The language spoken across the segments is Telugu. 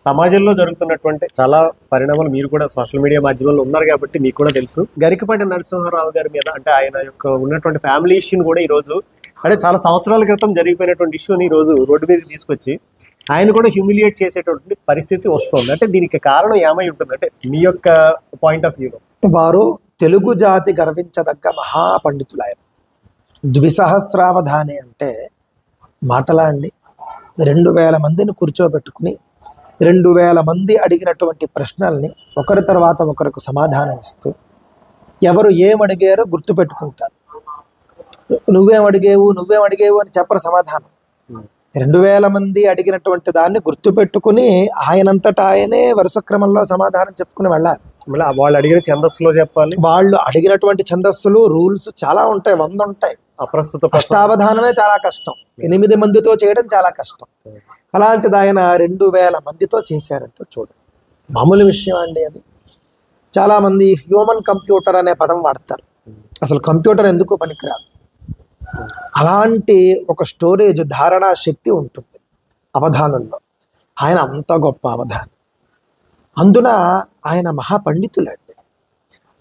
సమాజంలో జరుగుతున్నటువంటి చాలా పరిణామాలు మీరు కూడా సోషల్ మీడియా మాధ్యమంలో ఉన్నారు కాబట్టి మీకు కూడా తెలుసు. గరికపాటి నరసింహారావు గారి మీద అంటే ఆయన యొక్క ఉన్నటువంటి ఫ్యామిలీ ఇష్యూని కూడా ఈ రోజు అంటే చాలా సంవత్సరాల క్రితం జరిగిపోయినటువంటి ఇష్యూని ఈ రోజు రోడ్డు మీదకి తీసుకొచ్చి ఆయన కూడా హ్యూమిలియేట్ చేసేటువంటి పరిస్థితి వస్తుంది. అంటే దీనికి కారణం ఏమై ఉంటుంది అంటే మీ యొక్క పాయింట్ ఆఫ్ వ్యూలో? వారు తెలుగు జాతి గర్వించదగ్గ మహాపండితులు. ఆయన ద్విసహస్రావధాని అంటే మాటలా అండి. 2000 మందిని కూర్చోబెట్టుకుని 2000 మంది అడిగినటువంటి ప్రశ్నల్ని ఒకరి తర్వాత ఒకరికి సమాధానం ఇస్తూ ఎవరు ఏమడిగారో గుర్తుపెట్టుకుంటారు. నువ్వేం అడిగేవు అని చెప్పరు సమాధానం. 2000 మంది అడిగినటువంటి దాన్ని గుర్తుపెట్టుకుని ఆయనంతటా ఆయనే వరుస క్రమంలో సమాధానం చెప్పుకుని వెళ్ళాలి. మళ్ళీ వాళ్ళు అడిగిన ఛందస్సులో చెప్పాలి. వాళ్ళు అడిగినటువంటి ఛందస్సులు రూల్స్ చాలా ఉంటాయి, 100 ఉంటాయి. అప్రస్తుత అష్టావధానమే చాలా కష్టం, 8 మందితో చేయడం చాలా కష్టం. అలాంటిది ఆయన 2000 మందితో చేశారంటే చూడండి, మామూలు విషయం అండి అది. చాలామంది హ్యూమన్ కంప్యూటర్ అనే పదం వాడతారు. అసలు కంప్యూటర్ ఎందుకు పనికిరాదు. అలాంటి ఒక స్టోరేజ్ ధారణా శక్తి ఉంటుంది అవధానంలో. ఆయన అంత గొప్ప అవధానం. అందున ఆయన మహాపండితులండి.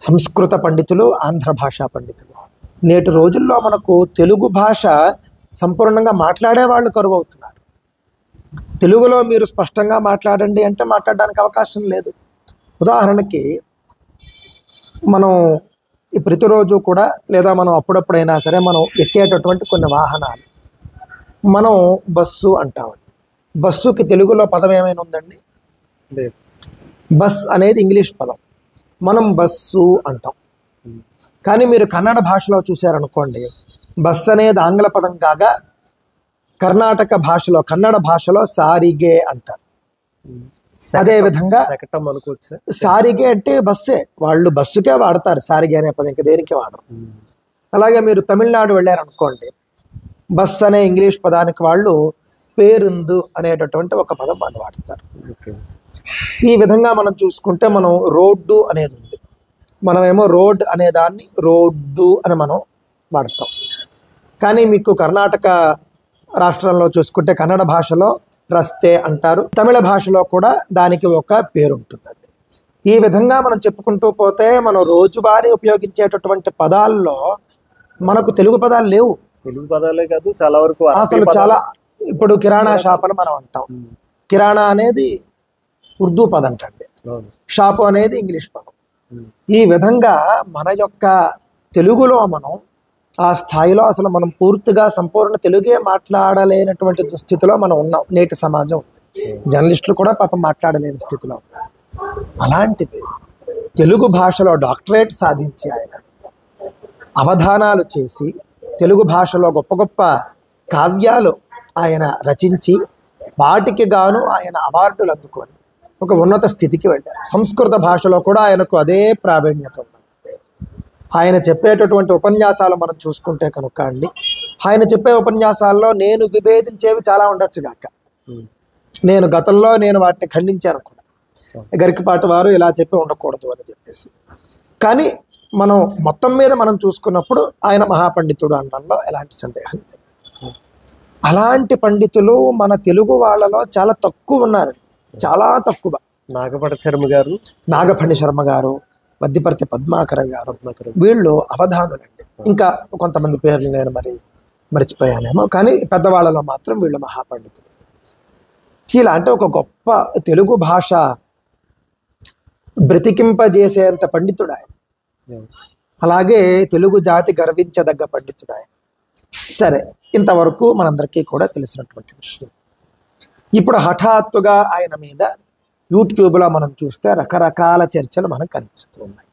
సంస్కృత పండితులు, ఆంధ్ర భాషా పండితులు. నేటి రోజుల్లో మనకు తెలుగు భాష సంపూర్ణంగా మాట్లాడేవాళ్ళు కరువు అవుతున్నారు. తెలుగులో మీరు స్పష్టంగా మాట్లాడండి అంటే మాట్లాడడానికి అవకాశం లేదు. ఉదాహరణకి మనం ఈ ప్రతిరోజు కూడా లేదా మనం అప్పుడప్పుడైనా సరే మనం ఎక్కేటటువంటి కొన్ని వాహనాలు మనం బస్సు అంటామండి. బస్సుకి తెలుగులో పదం ఏమైనా ఉందండి? బస్ అనేది ఇంగ్లీష్ పదం, మనం బస్సు అంటాం. కానీ మీరు కన్నడ భాషలో చూశారనుకోండి, బస్ అనేది ఆంగ్ల పదం కాగా కర్ణాటక భాషలో, కన్నడ భాషలో సారిగే అంటారు. అదే విధంగా సారిగే అంటే బస్సే, వాళ్ళు బస్సుకే వాడతారు సారిగే అనే పదం, ఇంకా దేనికి వాడరు. అలాగే మీరు తమిళనాడు వెళ్ళారనుకోండి, బస్ అనే ఇంగ్లీష్ పదానికి వాళ్ళు పేరుందు అనేటటువంటి ఒక పదం వాళ్ళు వాడతారు. ఈ విధంగా మనం చూసుకుంటే మనం రోడ్డు అనేది ఉంది, మనమేమో రోడ్ అనే దాన్ని రోడ్డు అని మనం వాడతాం. కానీ మీకు కర్ణాటక రాష్ట్రంలో చూసుకుంటే కన్నడ భాషలో రస్తే అంటారు, తమిళ భాషలో కూడా దానికి ఒక పేరు ఉంటుందండి. ఈ విధంగా మనం చెప్పుకుంటూ పోతే మనం రోజువారీ ఉపయోగించేటటువంటి పదాల్లో మనకు తెలుగు పదాలు లేవు. తెలుగు పదాలే కాదు చాలా వరకు అసలు చాలా. ఇప్పుడు కిరాణా షాప్ అని మనం అంటాం. కిరాణా అనేది ఉర్దూ పదం అంటండి, షాపు అనేది ఇంగ్లీష్ పదం. ఈ విధంగా మన యొక్క తెలుగులో మనం ఆ స్థాయిలో అసలు మనం పూర్తిగా సంపూర్ణ తెలుగే మాట్లాడలేనటువంటి దుస్థితిలో మనం ఉన్నాం. నేటి సమాజం ఉంది, జర్నలిస్టులు కూడా పాపం మాట్లాడలేని స్థితిలో ఉన్నారు. అలాంటిది తెలుగు భాషలో డాక్టరేట్ సాధించి ఆయన అవధానాలు చేసి తెలుగు భాషలో గొప్ప గొప్ప కావ్యాలు ఆయన రచించి వాటికి గాను ఆయన అవార్డులు అందుకొని ఒక ఉన్నత స్థితికి వెళ్ళారు. సంస్కృత భాషలో కూడా ఆయనకు అదే ప్రావీణ్యత ఉన్నది. ఆయన చెప్పేటటువంటి ఉపన్యాసాలు మనం చూసుకుంటే కనుక అండి, ఆయన చెప్పే ఉపన్యాసాల్లో నేను విభేదించేవి చాలా ఉండొచ్చు గాక, నేను గతంలో వాటిని ఖండించాను కూడా, గరికపాటి వారు ఇలా చెప్పి ఉండకూడదు అని చెప్పేసి. కానీ మనం మొత్తం మీద మనం చూసుకున్నప్పుడు ఆయన మహాపండితుడు అనడంలో ఎలాంటి సందేహం లేదు. అలాంటి పండితులు మన తెలుగు వాళ్ళలో చాలా తక్కువ ఉన్నారండి, చాలా తక్కువ. నాగఫణి శర్మ గారు, వద్దిపర్తి పద్మాకర గారు, వీళ్ళు అవధానులండి. ఇంకా కొంతమంది పేర్లు నేను మర్చిపోయానేమో, కానీ పెద్దవాళ్ళలో మాత్రం వీళ్ళు మహాపండితులు. ఇలా అంటే ఒక గొప్ప తెలుగు భాష బ్రతికింపజేసేంత పండితుడు ఆయన. అలాగే తెలుగు జాతి గర్వించదగ్గ పండితుడు ఆయన. సరే, ఇంతవరకు మనందరికీ కూడా తెలిసినటువంటి విషయం. ఇప్పుడు హఠాత్తుగా ఆయన మీద యూట్యూబ్లో మనం చూస్తే రకరకాల చర్చలు మనకు కనిపిస్తూ ఉన్నాయి.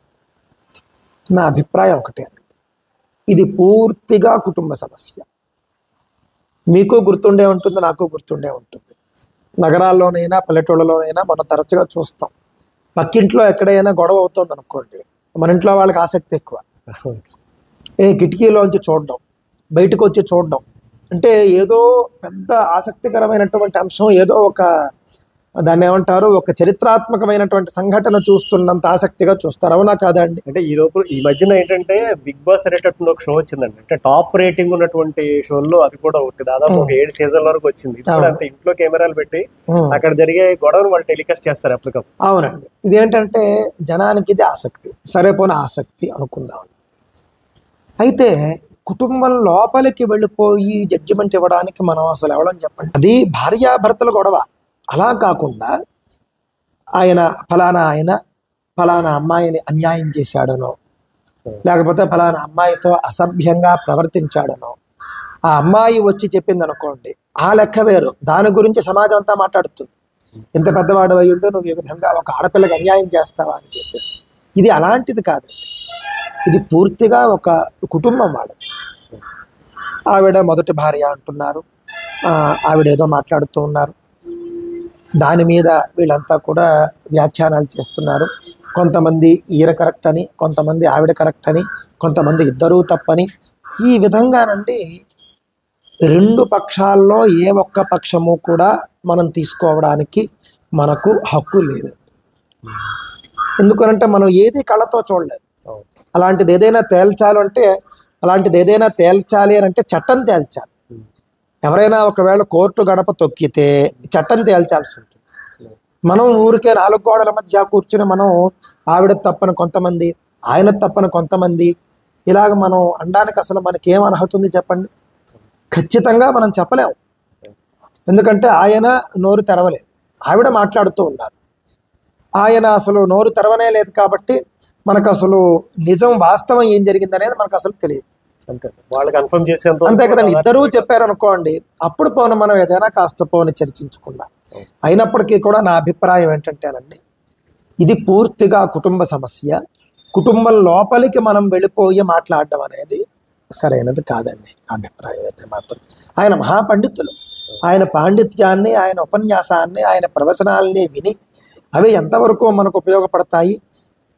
నా అభిప్రాయం ఒకటేనండి, ఇది పూర్తిగా కుటుంబ సమస్య. మీకు గుర్తుండే ఉంటుంది, నాకు గుర్తుండే ఉంటుంది. నగరాల్లోనైనా పల్లెటూళ్ళలోనైనా మనం తరచుగా చూస్తాం, పక్కింట్లో ఎక్కడైనా గొడవ అవుతుంది అనుకోండి, మన ఇంట్లో వాళ్ళకి ఆసక్తి ఎక్కువ. కిటికీలోంచి చూడడం, బయటకు వచ్చి చూడడం, అంటే ఏదో పెద్ద ఆసక్తికరమైనటువంటి అంశం, ఏదో ఒక దాన్ని ఏమంటారు, ఒక చరిత్రాత్మకమైనటువంటి సంఘటన చూస్తున్నంత ఆసక్తిగా చూస్తారు. అవునా కాదా అండి? అంటే ఈ మధ్యన ఏంటంటే బిగ్ బాస్ అనేటటువంటి ఒక షో వచ్చిందండి. అంటే టాప్ రేటింగ్ ఉన్నటువంటి షోల్లో అది కూడా ఒకటి. దాదాపు ఒక 7 సీజన్ల వరకు వచ్చింది. ఇది కూడా అంతే, ఇంట్లో కెమెరాలు పెట్టి అక్కడ జరిగే గొడవను వాళ్ళు టెలికాస్ట్ చేస్తారు అప్పటికప్పుడు. అవునండి. ఇదేంటంటే జనానికి ఇది ఆసక్తి, సరిపోయిన ఆసక్తి అనుకుందాం. అయితే కుటుంబం లోపలికి వెళ్ళిపోయి జడ్జిమెంట్ ఇవ్వడానికి మనం అసలు ఎవడం చెప్పండి. అది భార్యాభర్తల గొడవ. అలా కాకుండా ఆయన ఫలానా అమ్మాయిని అన్యాయం చేశాడనో, లేకపోతే ఫలానా అమ్మాయితో అసభ్యంగా ప్రవర్తించాడనో ఆ అమ్మాయి వచ్చి చెప్పింది అనుకోండి, ఆ లెక్క వేరు. దాని గురించి సమాజం అంతా మాట్లాడుతుంది. ఇంత పెద్దవాడు అయ్యుంటూ నువ్వు ఈ విధంగా ఒక ఆడపిల్లకి అన్యాయం చేస్తావా అని చెప్పేసి. ఇది అలాంటిది కాదు. ఇది పూర్తిగా ఒక కుటుంబం వాళ్ళది. ఆవిడ మొదటి భార్య అంటున్నారు, ఆవిడ ఏదో మాట్లాడుతూ ఉన్నారు. దాని మీద వీళ్ళంతా కూడా వ్యాఖ్యానాలు చేస్తున్నారు. కొంతమంది ఈయన కరెక్ట్ అని, కొంతమంది ఆవిడ కరెక్ట్ అని, కొంతమంది ఇద్దరూ తప్పని. ఈ విధంగానండి రెండు పక్షాల్లో ఏ ఒక్క పక్షము కూడా మనం తీసుకోవడానికి మనకు హక్కు లేదు. ఎందుకనంటే మనం ఏది కళ్ళతో చూడలేదు. అలాంటిది ఏదైనా తేల్చాలి అని అంటే చట్టం తేల్చాలి. ఎవరైనా ఒకవేళ కోర్టు గడప తొక్కితే చట్టం తేల్చాల్సి ఉంటుంది. మనం ఊరికే 4 గోడల మధ్య కూర్చుని మనం ఆవిడ తప్పని కొంతమంది, ఆయన తప్పని కొంతమంది, ఇలాగ మనం అనడానికి అసలు మనకి ఏం అర్హత ఉంది చెప్పండి? ఖచ్చితంగా మనం చెప్పలేము. ఎందుకంటే ఆయన నోరు తెరవలేదు, ఆవిడ మాట్లాడుతూ ఉన్నారు. ఆయన అసలు నోరు తెరవనే లేదు కాబట్టి మనకు అసలు నిజం, వాస్తవం ఏం జరిగింది అనేది మనకు అసలు తెలియదు. అంతే, వాళ్ళు కన్ఫర్మ్ చేసేంత అంతే కదండి. ఇద్దరూ చెప్పారు అనుకోండి, అప్పుడు పోను మనం ఏదైనా కాస్త పోను చర్చించుకుందాం. అయినప్పటికీ కూడా నా అభిప్రాయం ఏంటంటేనండి, ఇది పూర్తిగా కుటుంబ సమస్య. కుటుంబం లోపలికి మనం వెళ్ళిపోయి మాట్లాడడం అనేది సరైనది కాదండి. నా అభిప్రాయం అయితే మాత్రం. ఆయన మహాపండితులు. ఆయన పాండిత్యాన్ని, ఆయన ఉపన్యాసాన్ని, ఆయన ప్రవచనాల్ని విని అవి ఎంతవరకు మనకు ఉపయోగపడతాయి,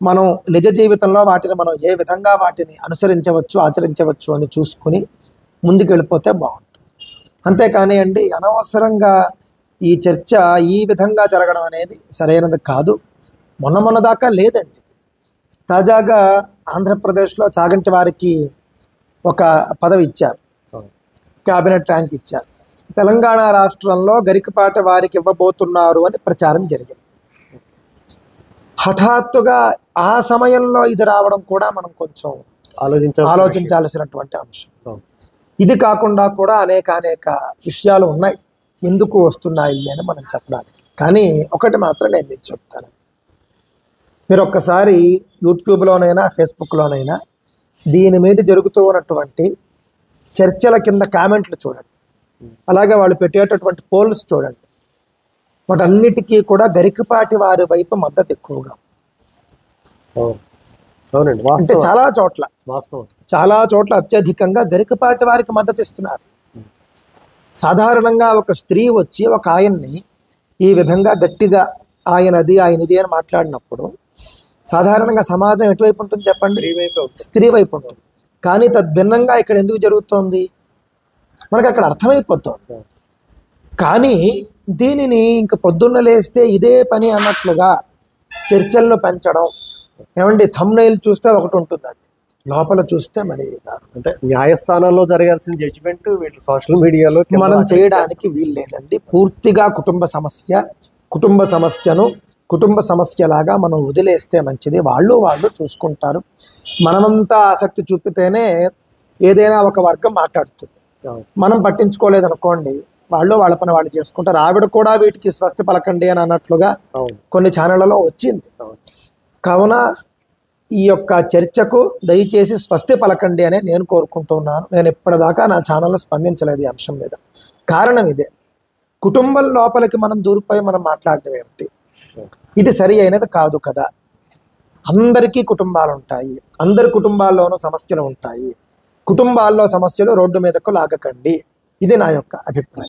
మనం నిజ జీవితంలో వాటిని మనం ఏ విధంగా వాటిని అనుసరించవచ్చు, ఆచరించవచ్చు అని చూసుకుని ముందుకు వెళ్ళిపోతే బాగుంటుంది. అంతేకాని అండి అనవసరంగా ఈ చర్చ ఈ విధంగా జరగడం అనేది సరైనది కాదు. మొన్న దాకా లేదండి. తాజాగా ఆంధ్రప్రదేశ్లో చాగంటి వారికి ఒక పదవి ఇచ్చారు, క్యాబినెట్ ర్యాంక్ ఇచ్చారు. తెలంగాణ రాష్ట్రంలో గరికపాటి వారికి ఇవ్వబోతున్నారు అని ప్రచారం జరిగింది. హఠాత్తుగా ఆ సమయంలో ఇది రావడం కూడా మనం కొంచెం ఆలోచించాల్సినటువంటి అంశం. ఇది కాకుండా కూడా అనేక విషయాలు ఉన్నాయి ఎందుకు వస్తున్నాయి అని మనం చెప్పడానికి. కానీ ఒకటి మాత్రం నేను మీకు చెప్తాను. మీరు ఒక్కసారి యూట్యూబ్లోనైనా ఫేస్బుక్లోనైనా దీని మీద జరుగుతూ ఉన్నటువంటి చర్చల కింద కామెంట్లు చూడండి, అలాగే వాళ్ళు పెట్టేటటువంటి పోల్స్ చూడండి. వాటన్నిటికీ కూడా గరికపాటి వారి వైపు మద్దతు ఎక్కువగా. అంటే చాలా చోట్ల అత్యధికంగా గరికపాటి వారికి మద్దతు ఇస్తున్నారు. సాధారణంగా ఒక స్త్రీ వచ్చి ఒక ఆయన్ని ఈ విధంగా గట్టిగా ఆయనది ఆయనది అని మాట్లాడినప్పుడు సాధారణంగా సమాజం ఎటువైపు ఉంటుంది చెప్పండి? స్త్రీ వైపు ఉంటుంది. కానీ తద్భిన్నంగా ఇక్కడ ఎందుకు జరుగుతోంది మనకు అక్కడ అర్థమైపోతుంది. కానీ దీనిని ఇంక పొద్దున్న లేస్తే ఇదే పని అన్నట్లుగా చర్చల్లో పెంచడం. ఏమండి, థంబ్నెయిల్ చూస్తే ఒకటి ఉంటుందండి, లోపల చూస్తే మరి అంటే న్యాయస్థానాల్లో జరగాల్సిన జడ్జిమెంట్ వీళ్ళు సోషల్ మీడియాలో మనం చేయడానికి వీలు లేదండి. పూర్తిగా కుటుంబ సమస్యను కుటుంబ సమస్యలాగా మనం వదిలేస్తే మంచిది. వాళ్ళు చూసుకుంటారు. మనమంతా ఆసక్తి చూపితేనే ఏదైనా ఒక వర్గం మాట్లాడుతుంది. మనం పట్టించుకోలేదనుకోండి, వాళ్ళ పని వాళ్ళు చేసుకుంటారు. ఆవిడ కూడా వీటికి స్వస్తి పలకండి అని అన్నట్లుగా కొన్ని ఛానళ్లలో వచ్చింది. కావున ఈ యొక్క చర్చకు దయచేసి స్వస్తి పలకండి అనే నేను కోరుకుంటున్నాను. నేను ఇప్పటిదాకా నా ఛానల్లో స్పందించలేదు ఈ అంశం మీద. కారణం ఇదే, కుటుంబం లోపలికి మనం దూరిపోయి మనం మాట్లాడడం ఏమిటి? ఇది సరి అయినది కాదు కదా. అందరికీ కుటుంబాలు ఉంటాయి, అందరి కుటుంబాల్లోనూ సమస్యలు ఉంటాయి. కుటుంబాల్లో సమస్యలు రోడ్డు మీదకు లాగకండి. ఇది నా యొక్క అభిప్రాయం.